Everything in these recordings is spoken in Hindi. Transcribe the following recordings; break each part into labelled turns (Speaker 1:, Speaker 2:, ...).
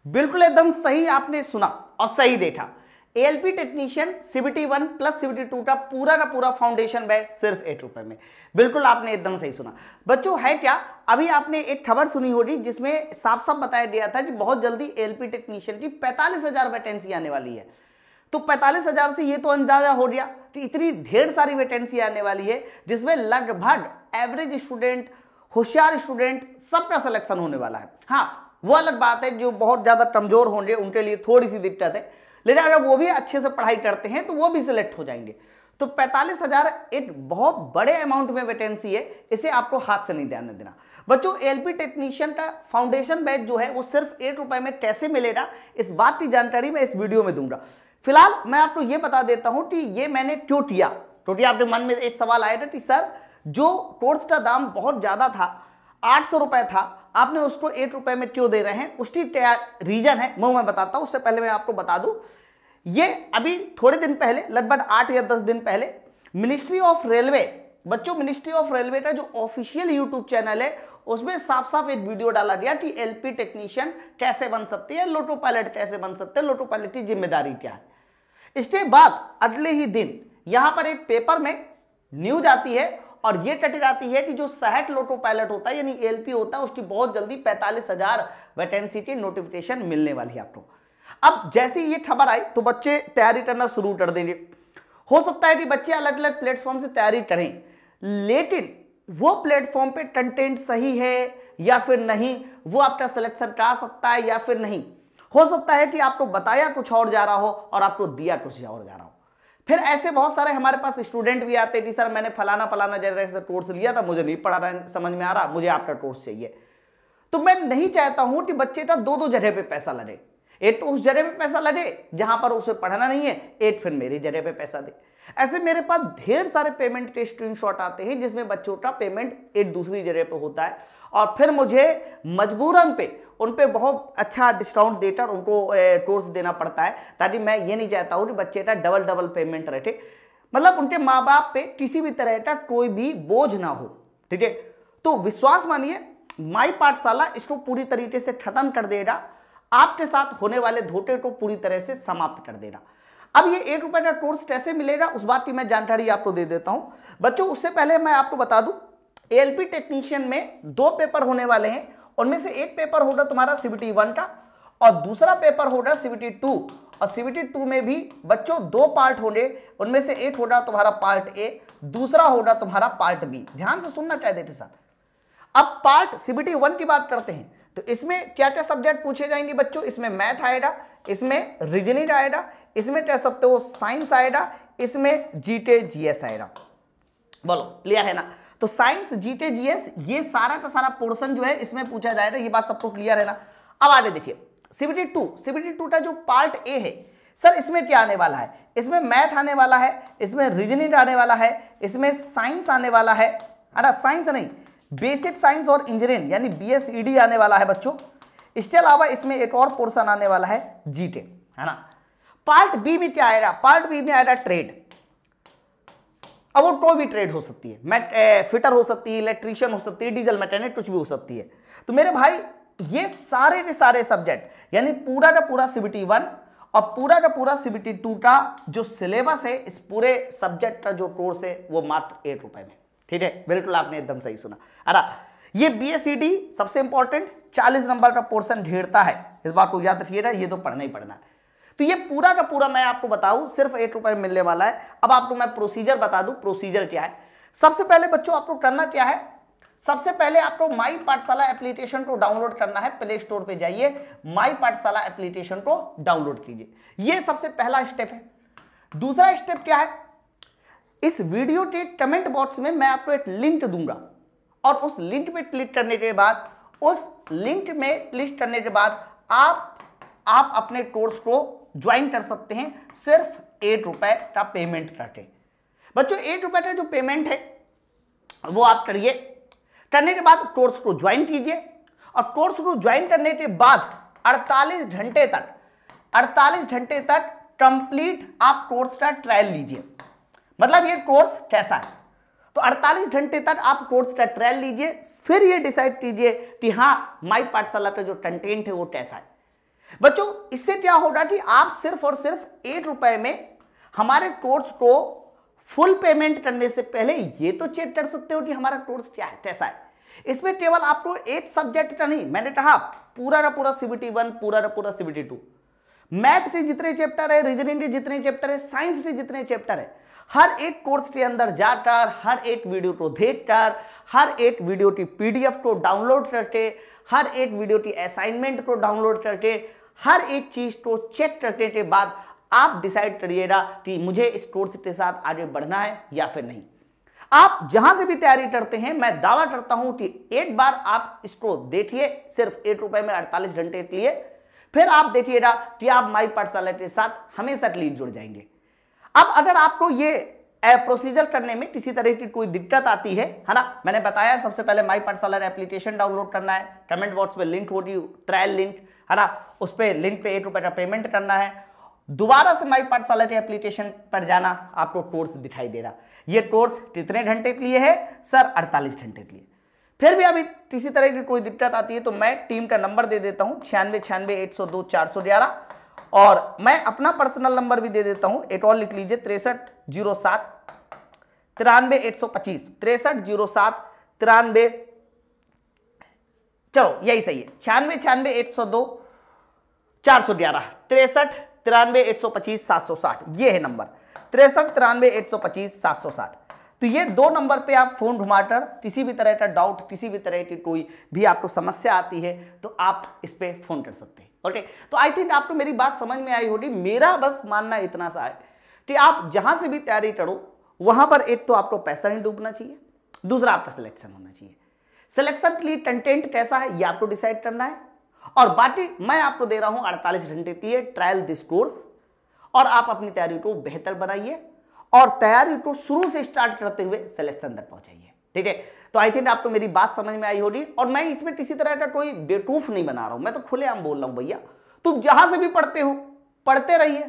Speaker 1: बिल्कुल एकदम सही आपने सुना और सही देखा। ALP technician CBT 1 plus CBT 2 का पूरा फाउंडेशन बैच सिर्फ 8 रुपए में। बिल्कुल आपने एकदम सही सुना। बच्चों है क्या, अभी आपने एक खबर सुनी होगी जिसमें साफ साफ बताया गया था कि बहुत जल्दी एएलपी टेक्नीशियन की 45,000 वैकेंसी आने वाली है। तो 45,000 से ये तो अंदाजा हो गया कि इतनी ढेर सारी वैकेंसी आने वाली है, जिसमें लगभग एवरेज स्टूडेंट, होशियार स्टूडेंट सबका सिलेक्शन होने वाला है। हाँ, वो अलग बात है जो बहुत ज्यादा कमजोर होंगे उनके लिए थोड़ी सी दिक्कत है, लेकिन अगर वो भी अच्छे से पढ़ाई करते हैं तो वो भी सिलेक्ट हो जाएंगे। तो 45,000 एक बहुत बड़े अमाउंट में वैकेंसी है, इसे आपको हाथ से नहीं ध्यान देना। बच्चों एएलपी टेक्नीशियन का फाउंडेशन बैच जो है वो सिर्फ 8 रुपए में कैसे मिलेगा, इस बात की जानकारी मैं इस वीडियो में दूंगा। फिलहाल मैं आपको ये बता देता हूं कि ये मैंने क्यों किया, क्योंकि आपके मन में एक सवाल आया था कि सर जो कोर्स का दाम बहुत ज्यादा था, 800 रुपए था, आपने उसको 8 रुपए में क्यों दे रहे हैं, उसकी क्या रीजन है वो मैं बताता हूं। उससे पहले मैं आपको बता दूं, ये अभी थोड़े दिन पहले, लगभग 8 या 10 दिन पहले, मिनिस्ट्री ऑफ रेलवे, बच्चों मिनिस्ट्री ऑफ रेलवे का जो ऑफिशियल यूट्यूब चैनल है उसमें साफ साफ एक वीडियो डाला गया कि एएलपी टेक्नीशियन कैसे बन सकती है, लोको पायलट कैसे बन सकते हैं, लोको पायलट की जिम्मेदारी क्या है। इसके बाद अगले ही दिन यहां पर एक पेपर में न्यूज आती है और यह कट जाती है कि जो सहायक लोको पायलट होता है यानी एएलपी होता है, उसकी बहुत जल्दी 45,000 वैकेंसी की नोटिफिकेशन मिलने वाली है आपको। अब जैसे ये खबर आई तो बच्चे तैयारी करना शुरू कर देंगे। हो सकता है कि बच्चे अलग अलग प्लेटफॉर्म से तैयारी करें, लेकिन वो प्लेटफॉर्म पे कंटेंट सही है या फिर नहीं, वो आपका सिलेक्शन करा सकता है या फिर नहीं। हो सकता है कि आपको बताया कुछ और जा रहा हो और आपको दिया कुछ और जा रहा हो। फिर ऐसे बहुत सारे हमारे पास स्टूडेंट भी आते हैं कि सर मैंने फलाना जैसे कोर्स लिया था, मुझे नहीं पढ़ा रहा, समझ में आ रहा, मुझे आपका कोर्स चाहिए। तो मैं नहीं चाहता हूं कि बच्चे का दो जगह पे पैसा लगे, एक तो उस जगह पे पैसा लगे जहां पर उसे पढ़ना नहीं है, एक फिर मेरी जगह पे पैसा दे। ऐसे मेरे पास ढेर सारे पेमेंट के स्क्रीनशॉट आते हैं जिसमें बच्चों का पेमेंट एक दूसरी जगह पे होता है और फिर मुझे मजबूरन पे उन पे बहुत अच्छा डिस्काउंट देकर उनको कोर्स देना पड़ता है, ताकि मैं ये नहीं चाहता हूँ कि बच्चे का डबल पेमेंट रहे, मतलब उनके माँ बाप पे किसी भी तरह का कोई भी बोझ ना हो। ठीक है, तो विश्वास मानिए माई पाठशाला इसको पूरी तरीके से खत्म कर देगा, आपके साथ होने वाले धोखे को पूरी तरह से समाप्त कर देगा। अब ये 8 रुपए का कोर्स कैसे मिलेगा उस बात की मैं जानकारी आपको दे देता हूं। बच्चों उससे पहले मैं आपको बता दूं, एएलपी टेक्नीशियन में 2 पेपर होने वाले हैं, उनमें से एक पेपर होगा तुम्हारा सीबीटी 1 का और दूसरा पेपर होगा सीबीटी 2। और सीबीटी 2 में भी बच्चों 2 पार्ट होंगे, उनमें से एक होगा तुम्हारा पार्ट ए, दूसरा होगा तुम्हारा पार्ट बी। ध्यान से सुनना कायदे के साथ। अब पार्ट सीबीटी 1 की बात करते हैं तो इसमें क्या क्या सब्जेक्ट पूछे जाएंगे बच्चों, इसमें मैथ आएगा, इसमें रीजनिंग आएगा, इसमें कह सकते हो साइंस आएगा, इसमें जीके जीएस आएगा। बोलो क्लियर है ना। तो साइंस, जीके, जीएस ये सारा का सारा पोर्शन जो है इसमें पूछा जाएगा, ये बात सबको क्लियर है ना। अब आगे देखिए सीबीटी 2 का जो पार्ट ए है, सर इसमें क्या आने वाला है, इसमें मैथ आने वाला है, इसमें रीजनिंग आने वाला है, इसमें साइंस आने वाला है ना, साइंस नहीं बेसिक साइंस और इंजीनियरिंग यानी बीएसईडी आने वाला है बच्चों। इसके अलावा इसमें एक और पोर्शन आने वाला है जीके, है ना। पार्ट बी में क्या आएगा, पार्ट बी में आएगा ट्रेड। अब वो कोई भी ट्रेड हो सकती है, फिटर हो सकती है, इलेक्ट्रीशियन हो सकती है, डीजल मैकेनिक, कुछ भी हो सकती है। तो मेरे भाई ये सारे के सारे सब्जेक्ट यानी पूरा का पूरा सीबीटी 1 और पूरा का पूरा सीबीटी 2 का जो सिलेबस है, इस पूरे सब्जेक्ट का जो कोर्स है वो मात्र 8 रुपए में। ठीक है, बिल्कुल आपने एकदम सही सुना। अरे ये बीएसईडी सबसे इंपॉर्टेंट 40 नंबर का पोर्शन घेरता है, इस बात को याद रखिएगा, ये तो पढ़ना ही पढ़ना है। तो ये पूरा का पूरा मैं आपको बताऊं सिर्फ 8 रुपए में मिलने वाला है। अब आपको मैं प्रोसीजर बता दूं, प्रोसीजर क्या है। सबसे पहले बच्चों आपको करना क्या है, सबसे पहले आपको माई पाठशाला एप्लीकेशन को डाउनलोड करना है। प्ले स्टोर पे जाइए, माई पाठशाला एप्लीकेशन को डाउनलोड कीजिए, ये सबसे पहला स्टेप है। दूसरा स्टेप क्या है, इस वीडियो के कमेंट बॉक्स में मैं आपको एक लिंक दूंगा और उस लिंक पे क्लिक करने के बाद, उस लिंक में क्लिक करने के बाद आप अपने कोर्स को ज्वाइन कर सकते हैं सिर्फ 8 रुपए का पेमेंट करके। बच्चों 8 रुपए का जो पेमेंट है वो आप करिए, करने के बाद कोर्स को ज्वाइन कीजिए और कोर्स को ज्वाइन करने के बाद 48 घंटे तक कंप्लीट आप कोर्स का ट्रायल लीजिए। मतलब ये कोर्स कैसा है, तो 48 घंटे तक आप कोर्स का ट्रायल लीजिए, फिर ये डिसाइड कीजिए कि हाँ माई पाठशाला का जो कंटेंट है वो कैसा है। बच्चों इससे क्या होगा कि आप सिर्फ और सिर्फ 8 रुपए में हमारे कोर्स को फुल पेमेंट करने से पहले ये तो चेक कर सकते हो कि हमारा कोर्स क्या है, कैसा है। इसमें केवल आपको एक सब्जेक्ट का नहीं, मैंने कहा पूरा का पूरा CBT 1, पूरा का पूरा CBT 2, मैथ के जितने चैप्टर है, रीजनिंग के जितने चैप्टर है, साइंस के जितने चैप्टर है, हर एक कोर्स के अंदर जाकर, हर एक वीडियो को देखकर, हर एक वीडियो की PDF को डाउनलोड करके, हर एक वीडियो की असाइनमेंट को डाउनलोड करके, हर एक चीज को चेक करने के बाद आप डिसाइड करिएगा कि मुझे इस कोर्स के साथ आगे बढ़ना है या फिर नहीं। आप जहां से भी तैयारी करते हैं, मैं दावा करता हूं कि एक बार आप इसको देखिए सिर्फ 8 रुपए में 48 घंटे के लिए, फिर आप देखिएगा कि आप माई पाठशाला के साथ हमेशा क्लीन जुड़ जाएंगे। अब अगर आपको ये प्रोसीजर करने में किसी तरह की कोई दिक्कत आती है ना, मैंने बताया सबसे पहले माई पाठशाला एप्लीकेशन डाउनलोड करना है, कमेंट बॉक्स में लिंक होगी, ट्रायल लिंक है ना, उस पर लिंक पे 8 रुपए का पेमेंट करना है, दोबारा से माई पाठशाला के एप्लीकेशन पर जाना, आपको कोर्स दिखाई दे रहा। ये कोर्स कितने घंटे के लिए है सर? 48 घंटे के लिए। फिर भी अभी किसी तरह की कोई दिक्कत आती है तो मैं टीम का नंबर दे देता हूं 9696 102 411, और मैं अपना पर्सनल नंबर भी दे देता हूं, एक और लिख लीजिए 6307 93 125 6307 93, चलो यही सही है, 9696 102 411 63 93 125 760, ये है नंबर 63 93 125 760। तो ये दो नंबर पे आप फोन घुमाकर किसी भी तरह का डाउट, किसी भी तरह की कोई भी आपको समस्या आती है तो आप इस पे फोन कर सकते हैं। ओके, तो आई थिंक आपको मेरी बात समझ में आई होगी। मेरा बस मानना इतना सा है कि आप जहां से भी तैयारी करो वहां पर एक तो आपको पैसा नहीं डूबना चाहिए, दूसरा आपका सिलेक्शन होना चाहिए। सिलेक्शन के लिए कंटेंट कैसा है ये आपको डिसाइड करना है, और बाकी मैं आपको दे रहा हूं 48 घंटे के लिए ट्रायल दिस कोर्स, और आप अपनी तैयारी को बेहतर बनाइए और तैयारी को शुरू से स्टार्ट करते हुए सिलेक्शन तक पहुंचाइए। ठीक है, तो आई थिंक आपको मेरी बात समझ में आई होगी, और मैं इसमें किसी तरह का कोई बेवकूफ नहीं बना रहा हूं, मैं तो खुलेआम बोल रहा हूं भैया, तुम जहां से भी पढ़ते हो पढ़ते रहिए,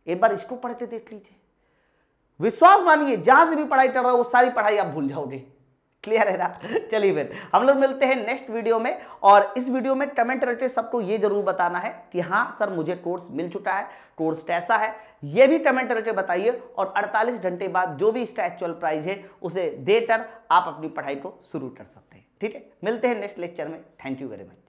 Speaker 1: एक बार इसको पढ़ के देख लीजिए, विश्वास मानिए जहां से भी पढ़ाई कर रहे हो वो सारी पढ़ाई आप भूल जाओगे। क्लियर है ना? चलिए फिर हम लोग मिलते हैं नेक्स्ट वीडियो में, और इस वीडियो में कमेंट करके सबको ये जरूर बताना है कि हाँ सर मुझे कोर्स मिल चुका है, कोर्स कैसा है ये भी कमेंट करके बताइए, और 48 घंटे बाद जो भी इसका एक्चुअल प्राइस है उसे देकर आप अपनी पढ़ाई को शुरू कर सकते हैं। ठीक है, मिलते हैं नेक्स्ट लेक्चर में। Thank you very much.